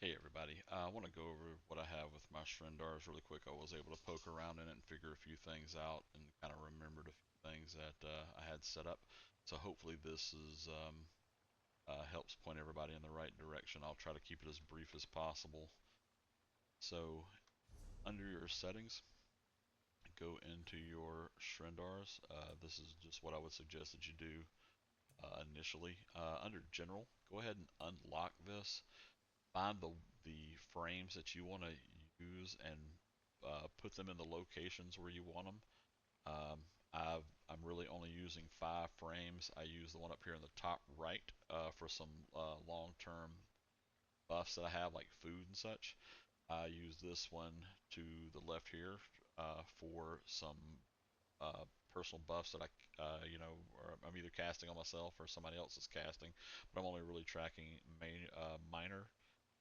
Hey everybody, I want to go over what I have with my Srendarrs really quick. I was able to poke around in it and figure a few things out and kind of remembered a few things that I had set up. So hopefully this helps point everybody in the right direction. I'll try to keep it as brief as possible. So under your settings, go into your Srendarrs. This is just what I would suggest that you do initially. Under general, go ahead and unlock this. Find the frames that you want to use and put them in the locations where you want them. Um, I'm really only using 5 frames. I use the one up here in the top right for some long-term buffs that I have, like food and such. I use this one to the left here for some uh, personal buffs that or I'm either casting on myself or somebody else is casting, but I'm only really tracking minor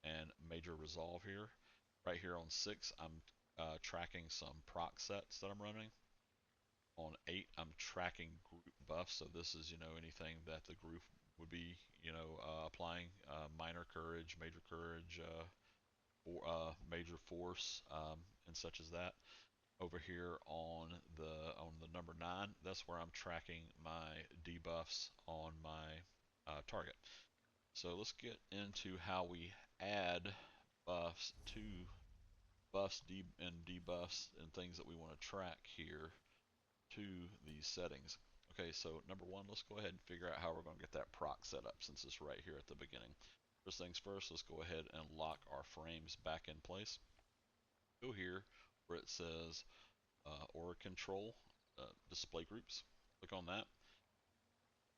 and major resolve here. Right here on 6, I'm tracking some proc sets that I'm running. On 8, I'm tracking group buffs. So this is, anything that the group would be, applying minor courage, major force, and such as that. Over here on the number 9, that's where I'm tracking my debuffs on my target. So let's get into how we add buffs to and debuffs and things that we want to track here to these settings. Okay, so number 1, let's go ahead and figure out how we're going to get that proc set up since it's right here at the beginning. First things first, let's go ahead and lock our frames back in place. Go here where it says Aura Control Display Groups. Click on that.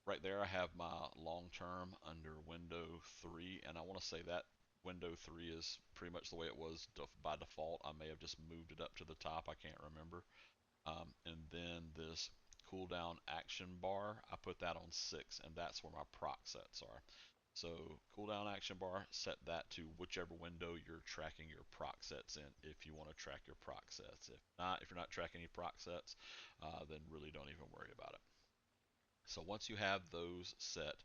Right there I have my long term under window 3, and I want to say that window 3 is pretty much the way it was by default. I may have just moved it up to the top, I can't remember. And then this cooldown action bar, I put that on 6, and that's where my proc sets are. So cooldown action bar, set that to whichever window you're tracking your proc sets in if you want to track your proc sets. If you're not tracking any proc sets, then really don't even worry about it. So once you have those set,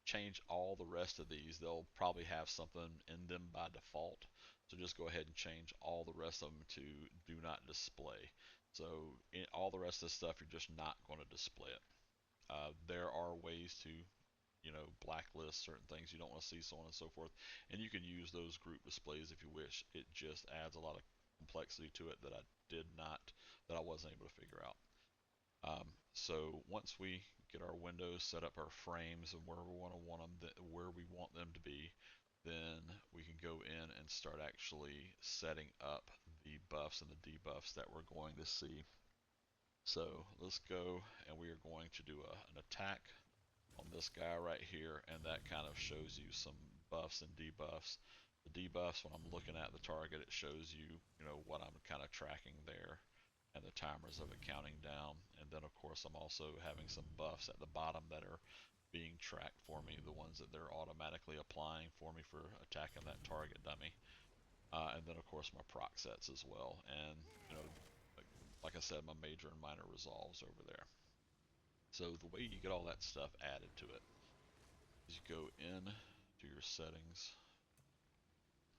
change all the rest of these. They'll probably have something in them by default. So just go ahead and change all the rest of them to do not display. So in all the rest of this stuff, you're just not going to display it. There are ways to, blacklist certain things you don't want to see, so on and so forth. And you can use those group displays if you wish. It just adds a lot of complexity to it that I wasn't able to figure out. So once we get our windows set up, our frames, and where we want them to be, then we can go in and start actually setting up the buffs and the debuffs that we're going to see. So let's go, and we are going to do an attack on this guy right here, and that kind of shows you some buffs and debuffs. The debuffs, when I'm looking at the target, it shows you, what I'm kind of tracking there and the timers of it counting down. And then of course I'm also having some buffs at the bottom that are being tracked for me, the ones that they're automatically applying for me for attacking that target dummy. And then of course my proc sets as well. And like I said, my major and minor resolves over there. So the way you get all that stuff added to it is you go in to your settings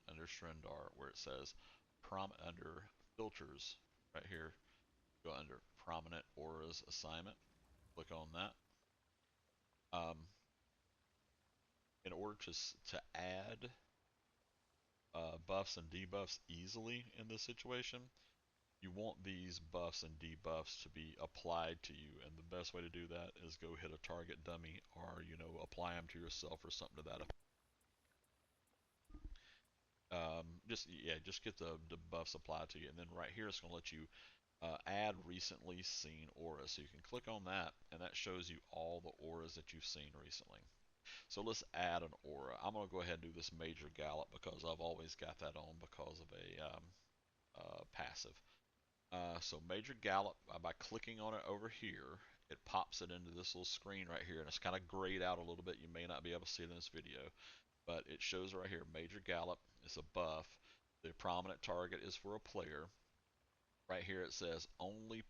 under Srendarr where it says under filters right here, go under prominent auras assignment, click on that. Um, in order to add buffs and debuffs easily in this situation, you want these buffs and debuffs to be applied to you, and the best way to do that is go hit a target dummy or apply them to yourself or something to that effect. Just get the buffs applied to you, and then right here it's going to let you add recently seen auras. So you can click on that, and that shows you all the auras that you've seen recently. So let's add an aura. I'm going to go ahead and do this major gallop because I've always got that on because of a passive. So major gallop, by clicking on it over here, it pops it into this little screen right here, and it's kind of grayed out a little bit. You may not be able to see it in this video, but it shows right here, major gallop is a buff. The prominent target is for a player. Right here it says only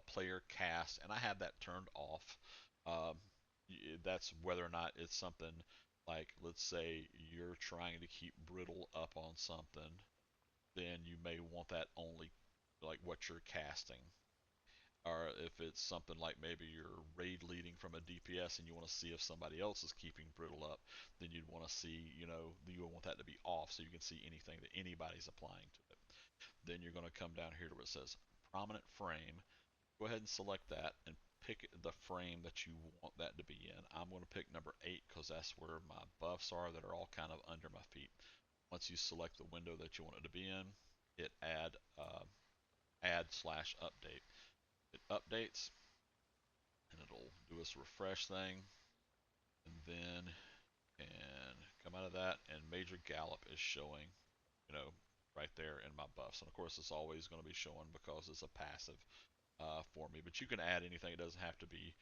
player cast, and I have that turned off. Um, that's whether or not it's something Like, let's say you're trying to keep brittle up on something, then you may want that only like what you're casting. Or if it's something like maybe you're raid leading from a DPS and you want to see if somebody else is keeping brittle up, then you'd want to see, you want that to be off so you can see anything that anybody's applying to it. Then you're going to come down here to where it says prominent frame. Go ahead and select that and pick the frame that you want that to be in. I'm going to pick number 8 because that's where my buffs are that are all kind of under my feet. Once you select the window that you want it to be in, hit add/update. It updates and it'll do this refresh thing, and then can come out of that, and Major Gallop is showing, right there in my buffs. And of course, it's always going to be showing because it's a passive for me. But you can add anything; it doesn't have to be,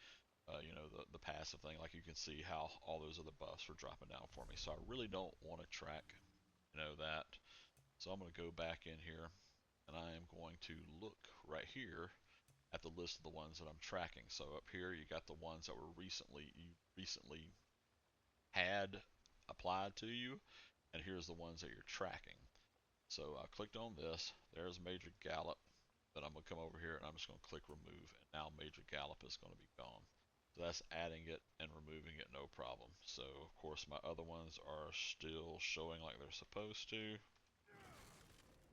the passive thing. Like you can see how all those other buffs are dropping down for me. So I really don't want to track, that. So I'm going to go back in here, and I am going to look right here at the list of the ones that I'm tracking. So up here you got the ones that were recently had applied to you, and here's the ones that you're tracking. So I clicked on this. There's Major Gallop. Then I'm going to come over here and I'm just going to click remove, and now Major Gallop is going to be gone. So that's adding it and removing it, no problem. So of course my other ones are still showing like they're supposed to.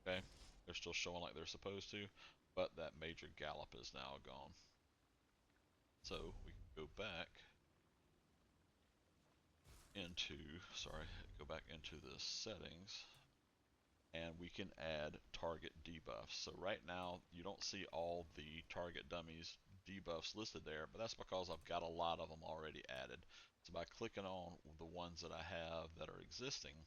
Okay, they're still showing like they're supposed to, but that Major Gallop is now gone. So we can go back go back into the settings, and we can add target debuffs. So right now you don't see all the target dummies debuffs listed there, but that's because I've got a lot of them already added. So by clicking on the ones that I have that are existing,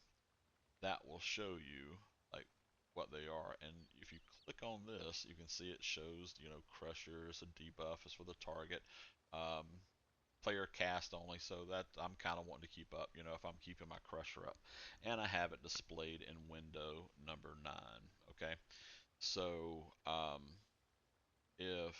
that will show you like what they are. And if you click on this, you can see it shows, Crusher is a debuff, is for the target. Player cast only, so that I'm kind of wanting to keep up, if I'm keeping my Crusher up. And I have it displayed in window number 9. Okay, so if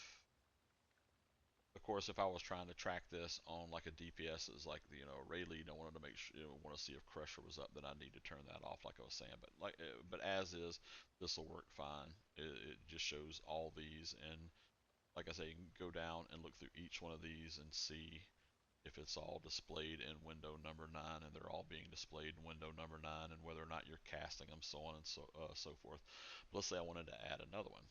of course, if I was trying to track this on like a DPS is like a raid lead, I wanted to make sure, want to see if Crusher was up, then I need to turn that off, like I was saying. But as is, this will work fine. It just shows all these, and like I say, you can go down and look through each one of these and see if it's all displayed in window number 9, and they're all being displayed in window number 9, and whether or not you're casting them, so on and so forth. But let's say I wanted to add another one.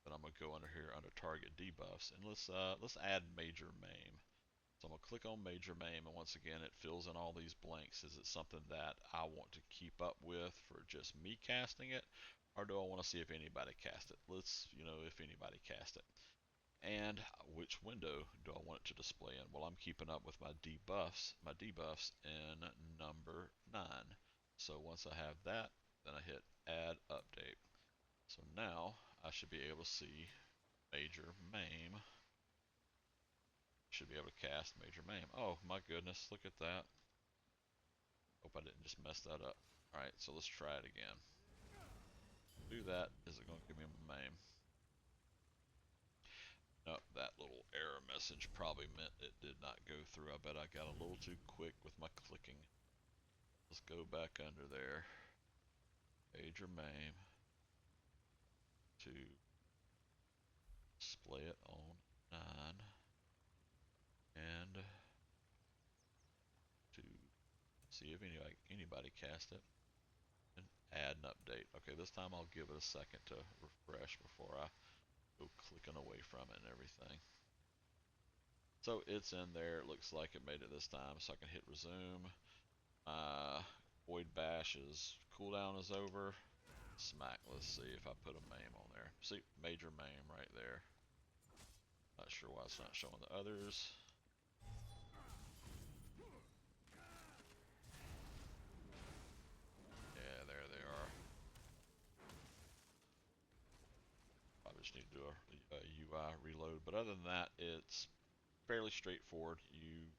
Then I'm gonna go under here under target debuffs, and let's add Major Maim. So I'm gonna click on Major Maim, and once again it fills in all these blanks. Is it something that I want to keep up with for just me casting it, or do I want to see if anybody cast it? Let's, if anybody cast it. And which window do I want it to display in? Well, I'm keeping up with my debuffs in number 9. So once I have that, then I hit add update. So now I should be able to see Major Maim. Should be able to cast Major Maim. Oh my goodness, look at that. Hope I didn't just mess that up. Alright, so let's try it again. Do that. Is it going to give me a Maim? Nope, that little error message probably meant it did not go through. I bet I got a little too quick with my clicking. Let's go back under there. Major Maim to display it on 9, and to see if anybody cast it, and add an update. Okay, this time I'll give it a second to refresh before I go clicking away from it and everything. So it's in there. It looks like it made it this time, so I can hit resume. Void Bash's cooldown is over. Smack. Let's see if I put a Maim on there. See, Major Maim right there. Not sure why it's not showing the others. Yeah, there they are. I just need to do a UI reload. But other than that, it's fairly straightforward. You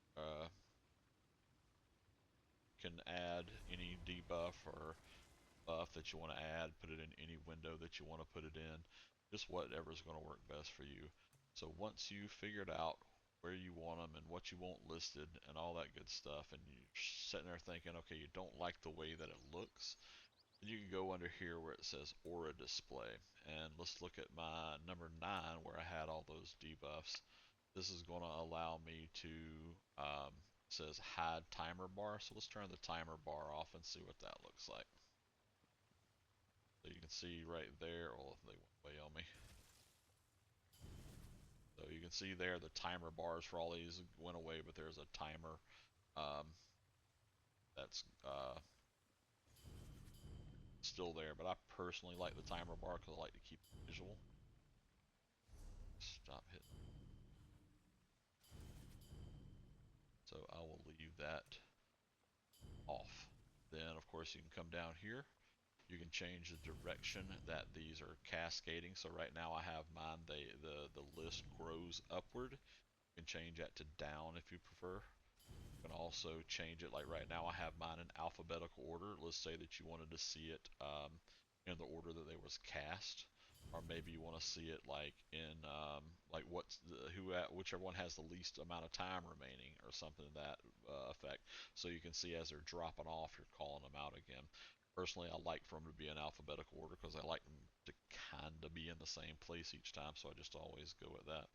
can add any debuff or buff that you want to add, put it in any window that you want to put it in, just whatever is going to work best for you. So once you figured out where you want them and what you want listed and all that good stuff, and you're sitting there thinking, okay, you don't like the way that it looks, then you can go under here where it says aura display, and let's look at my number 9 where I had all those debuffs. This is going to allow me to, it says hide timer bar, so let's turn the timer bar off and see what that looks like. So you can see right there, oh, they went way on me. So you can see there the timer bars for all these went away, but there's a timer um, that's still there. But I personally like the timer bar because I like to keep it visual. Stop hitting. So I will leave that off. Then of course you can come down here. You can change the direction that these are cascading. So right now I have mine, the list grows upward. You can change that to down if you prefer. You can also change it, like right now I have mine in alphabetical order. Let's say that you wanted to see it in the order that they was cast, or maybe you want to see it like in like what's the whichever one has the least amount of time remaining or something to that effect. So you can see as they're dropping off, you're calling them out again. Personally, I like for them to be in alphabetical order because I like them to kind of be in the same place each time, so I just always go with that.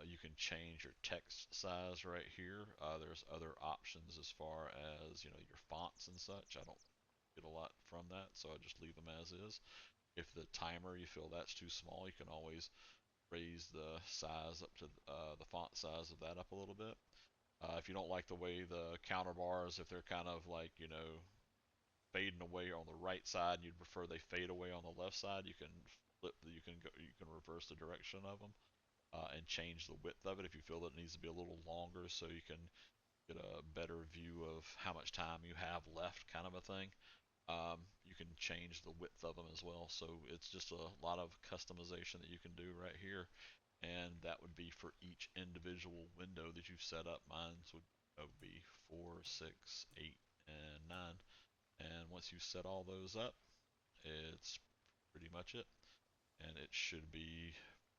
You can change your text size right here. There's other options as far as your fonts and such. I don't get a lot from that, so I just leave them as is. If the timer you feel that's too small, you can always raise the size up to the font size of that up a little bit. If you don't like the way the counter bars, if they're kind of like fading away on the right side, and you'd prefer they fade away on the left side, you can you can reverse the direction of them. And change the width of it if you feel that it needs to be a little longer so you can get a better view of how much time you have left, kind of a thing. You can change the width of them as well, so it's just a lot of customization that you can do right here, and that would be for each individual window that you've set up. Mine would be 4, 6, 8, and 9, and once you set all those up, it's pretty much it, and it should be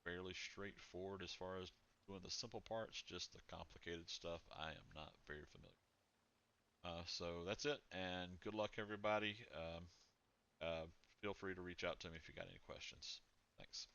fairly straightforward as far as doing the simple parts. Just the complicated stuff I am not very familiar. So that's it, and good luck everybody. Uh, Feel free to reach out to me if you got any questions. Thanks.